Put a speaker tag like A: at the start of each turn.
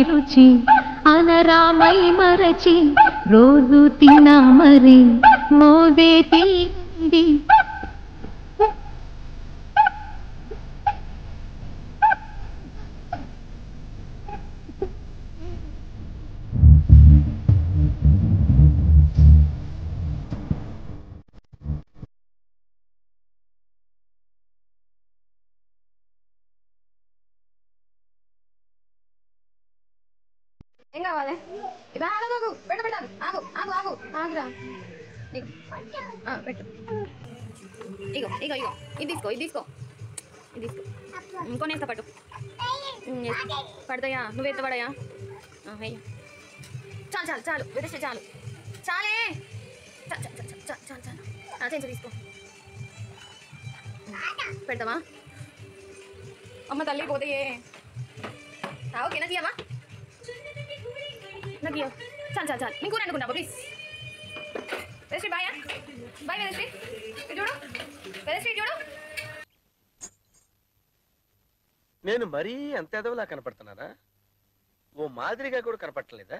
A: రుచి అనరామై మరచి రోజు తిన్నా మరి మోదే తిండి
B: ఏం కావాలి ఆగు పెట్టు పెట్టాను ఆగు ఆగు ఆగు ఆగురా పెట్టు ఇగో ఇగో ఇగో ఇది తీసుకో ఇది తీసుకో ఇది తీసుకో కొనేస్తా పట్టు పడతాయా నువ్వు ఎత్త పడయా అయ్యా చాలు చాలు చాలు వెదిస్తే చాలు చాలే చాలు చాలు చాలు చాలు చాలు చెంచు తీసుకో పెడతావా అమ్మ తల్లి పోతాయే ఓకే నాకు ఇవ్వవా నాకు ఇవ్వ చాలు చాలు చాలు నీకు అనుకుంటా ప్లీజ్ వెదశ్రీ బాయ్ బాయ్ వెదశ్రీ చూడు వెదశ్రీ చూడు
C: నేను మరీ అంత ఎదవలా కనపడుతున్నారా? ఓ మాదిరిగా కూడా కనపడలేదా?